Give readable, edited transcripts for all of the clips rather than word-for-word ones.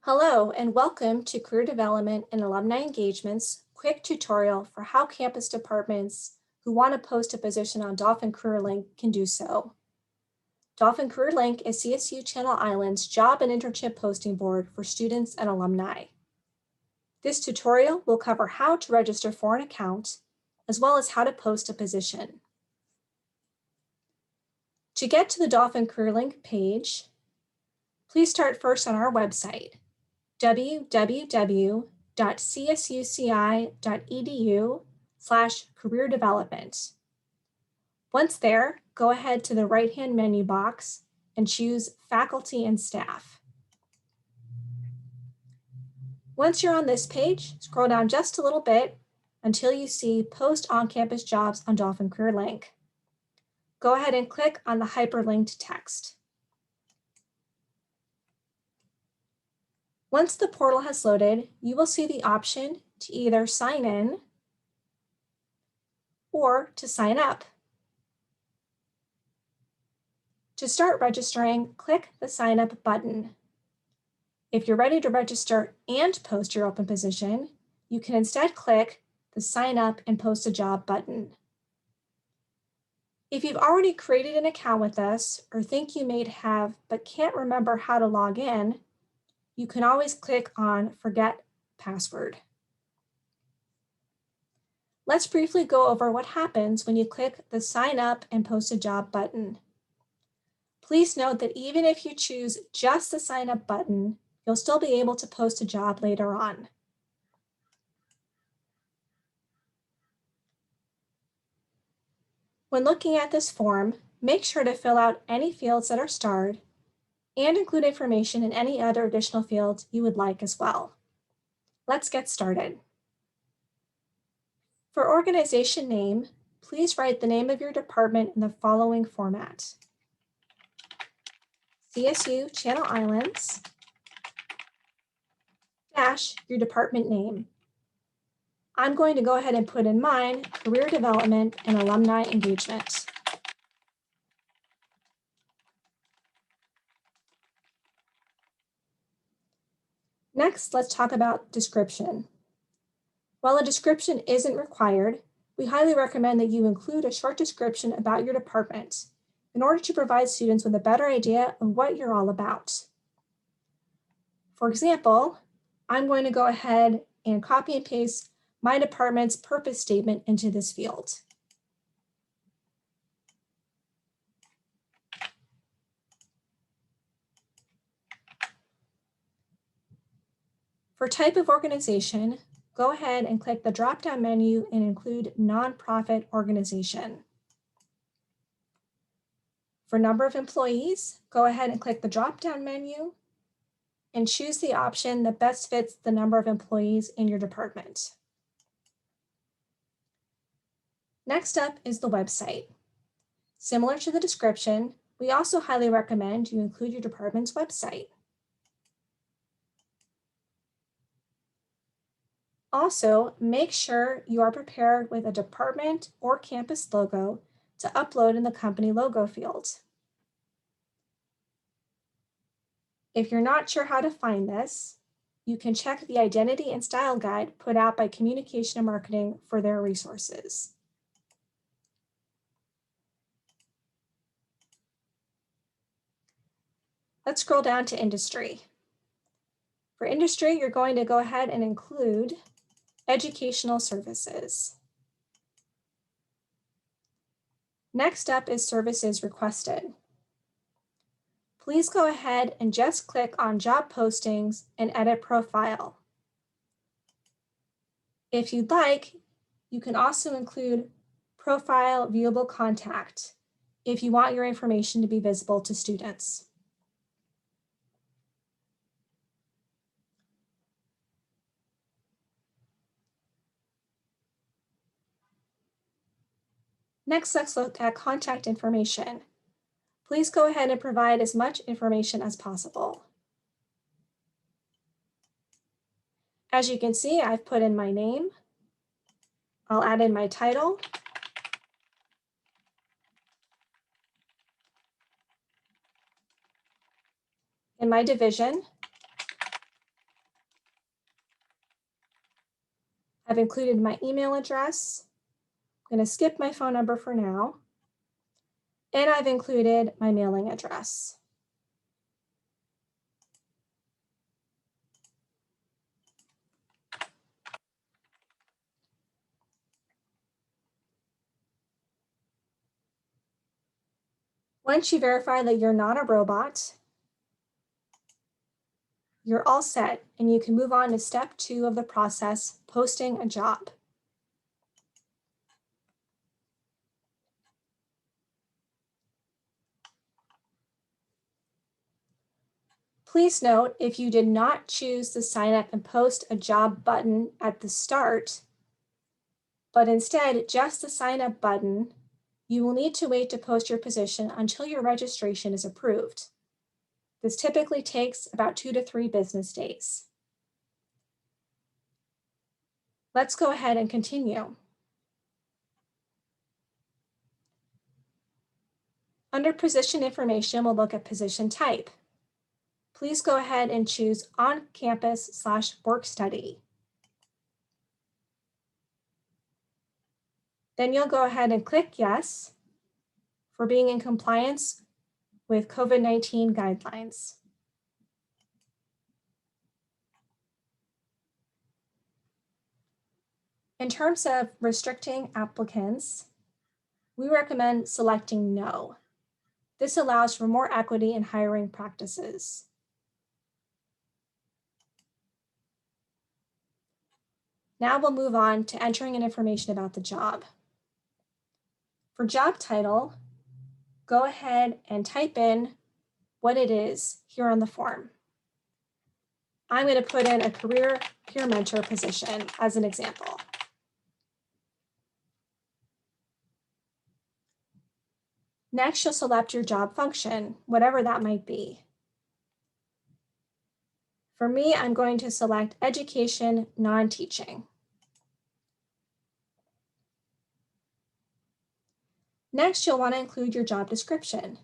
Hello and welcome to Career Development and Alumni Engagement's quick tutorial for how campus departments who want to post a position on Dolphin Career Link can do so. Dolphin Career Link is CSU Channel Islands job and internship posting board for students and alumni. This tutorial will cover how to register for an account, as well as how to post a position. To get to the Dolphin Career Link page, please start first on our website, www.csuci.edu/career development. Once there, go ahead to the right-hand menu box and choose Faculty and Staff. Once you're on this page, scroll down just a little bit until you see Post on-campus jobs on Dolphin Career Link. Go ahead and click on the hyperlinked text. Once the portal has loaded, you will see the option to either sign in or to sign up. To start registering, click the Sign Up button. If you're ready to register and post your open position, you can instead click the Sign Up and Post a Job button. If you've already created an account with us or think you may have but can't remember how to log in, you can always click on Forget Password. Let's briefly go over what happens when you click the Sign Up and Post a Job button. Please note that even if you choose just the Sign Up button, you'll still be able to post a job later on. When looking at this form, make sure to fill out any fields that are starred and include information in any other additional fields you would like as well. Let's get started. For organization name, please write the name of your department in the following format: CSU Channel Islands - your department name. I'm going to go ahead and put in mine Career Development and Alumni Engagement. Next, let's talk about description. While a description isn't required, we highly recommend that you include a short description about your department in order to provide students with a better idea of what you're all about. For example, I'm going to go ahead and copy and paste my department's purpose statement into this field. For type of organization, go ahead and click the drop-down menu and include nonprofit organization. For number of employees, go ahead and click the drop-down menu and choose the option that best fits the number of employees in your department. Next up is the website. Similar to the description, we also highly recommend you include your department's website. Also, make sure you are prepared with a department or campus logo to upload in the company logo field. If you're not sure how to find this, you can check the Identity and Style Guide put out by Communication and Marketing for their resources. Let's scroll down to industry. For industry, you're going to go ahead and include educational services. Next up is services requested. Please go ahead and just click on job postings and edit profile. If you'd like, you can also include profile viewable contact if you want your information to be visible to students. Next, let's look at contact information. Please go ahead and provide as much information as possible. As you can see, I've put in my name. I'll add in my title. In my division. I've included my email address. I'm going to skip my phone number for now. And I've included my mailing address. Once you verify that you're not a robot, you're all set and you can move on to step 2 of the process, posting a job. Please note, if you did not choose the sign up and post a job button at the start, but instead just the sign up button, you will need to wait to post your position until your registration is approved. This typically takes about 2 to 3 business days. Let's go ahead and continue. Under position information, we'll look at position type. Please go ahead and choose on-campus/work study. Then you'll go ahead and click yes for being in compliance with COVID-19 guidelines. In terms of restricting applicants, we recommend selecting no. This allows for more equity in hiring practices. Now we'll move on to entering in information about the job. For job title, go ahead and type in what it is here on the form. I'm going to put in a career peer mentor position as an example. Next, you'll select your job function, whatever that might be. For me, I'm going to select education, non-teaching. Next, you'll want to include your job description.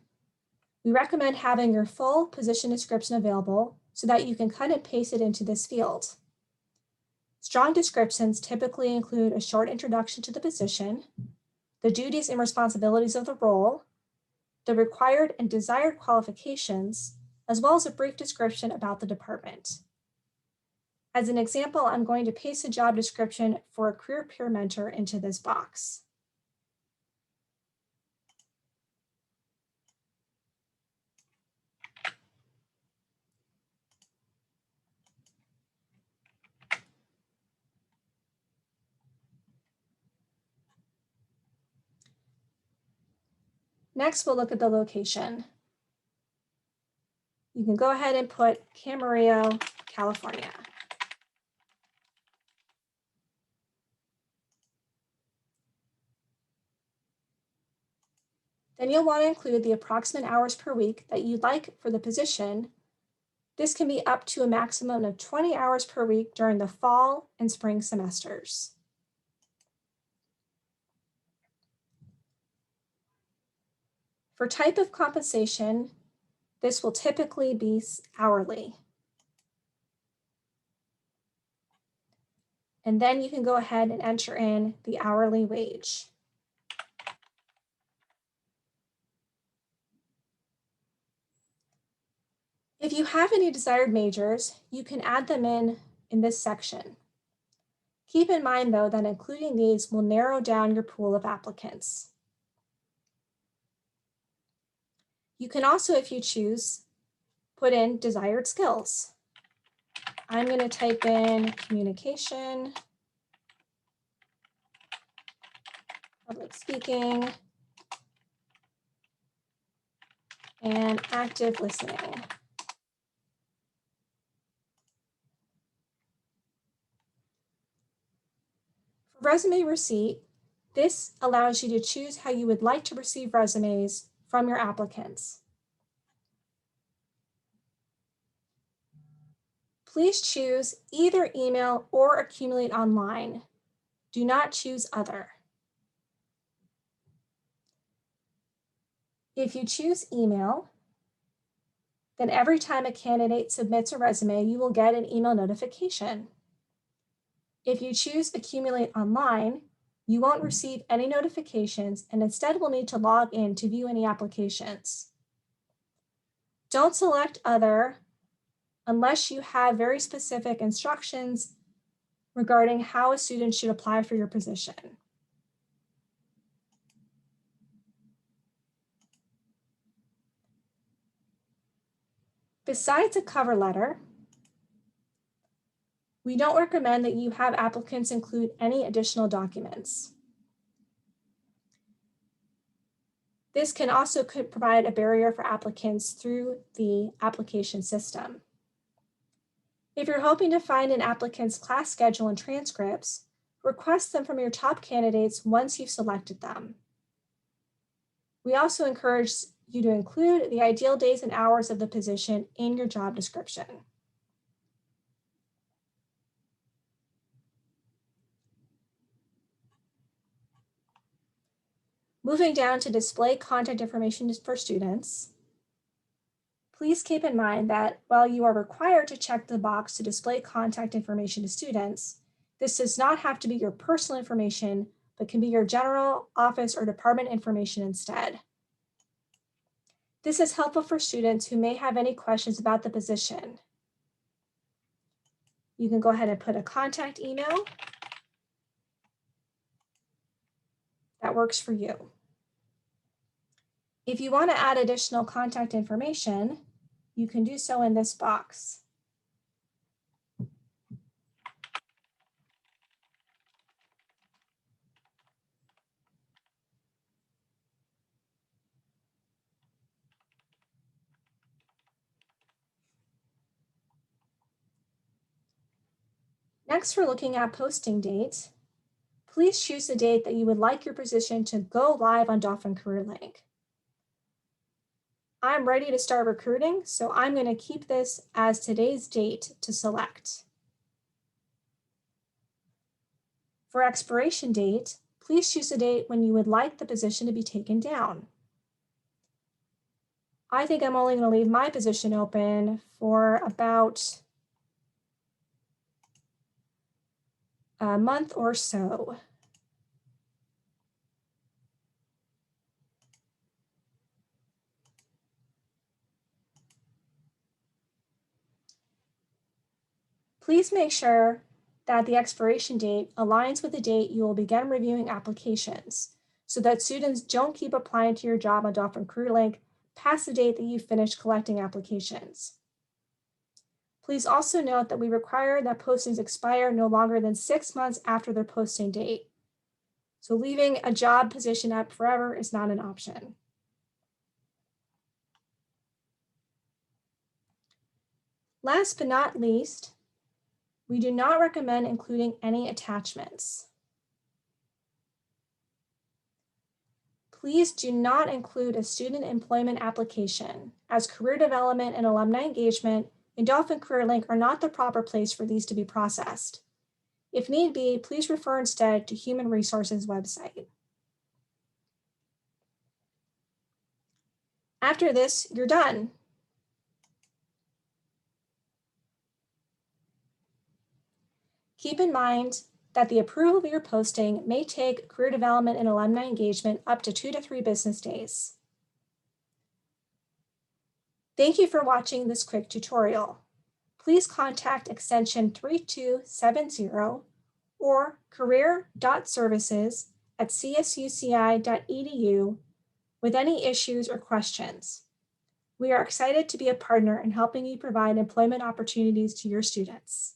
We recommend having your full position description available so that you can cut and paste it into this field. Strong descriptions typically include a short introduction to the position, the duties and responsibilities of the role, the required and desired qualifications, as well as a brief description about the department. As an example, I'm going to paste a job description for a career peer mentor into this box. Next, we'll look at the location. You can go ahead and put Camarillo, California. Then you'll want to include the approximate hours per week that you'd like for the position. This can be up to a maximum of 20 hours per week during the fall and spring semesters. For type of compensation, this will typically be hourly. And then you can go ahead and enter in the hourly wage. If you have any desired majors, you can add them in this section. Keep in mind, though, that including these will narrow down your pool of applicants. You can also, if you choose, put in desired skills. I'm going to type in communication, public speaking, and active listening. For resume receipt, this allows you to choose how you would like to receive resumes from your applicants. Please choose either email or accumulate online. Do not choose other. If you choose email, then every time a candidate submits a resume, you will get an email notification. If you choose Accumulate Online, you won't receive any notifications and instead will need to log in to view any applications. Don't select Other unless you have very specific instructions regarding how a student should apply for your position. Besides a cover letter, we don't recommend that you have applicants include any additional documents. This can also provide a barrier for applicants through the application system. If you're hoping to find an applicant's class schedule and transcripts, request them from your top candidates once you've selected them. We also encourage you to include the ideal days and hours of the position in your job description. Moving down to display contact information for students, please keep in mind that while you are required to check the box to display contact information to students, this does not have to be your personal information, but can be your general, office, or department information instead. This is helpful for students who may have any questions about the position. You can go ahead and put a contact email that works for you. If you want to add additional contact information, you can do so in this box. Next, we're looking at posting date. Please choose the date that you would like your position to go live on Dolphin Career Link. I'm ready to start recruiting, so I'm going to keep this as today's date to select. For expiration date, please choose a date when you would like the position to be taken down. I think I'm only going to leave my position open for about a month or so. Please make sure that the expiration date aligns with the date you will begin reviewing applications so that students don't keep applying to your job on Dolphin Career Link past the date that you finish collecting applications. Please also note that we require that postings expire no longer than 6 months after their posting date. So leaving a job position up forever is not an option. Last but not least, we do not recommend including any attachments. Please do not include a student employment application, as career development and alumni engagement in Dolphin Career Link are not the proper place for these to be processed. If need be, please refer instead to Human Resources website. After this, you're done. Keep in mind that the approval of your posting may take career development and alumni engagement up to 2 to 3 business days. Thank you for watching this quick tutorial. Please contact extension 3270 or career.services@csuci.edu with any issues or questions. We are excited to be a partner in helping you provide employment opportunities to your students.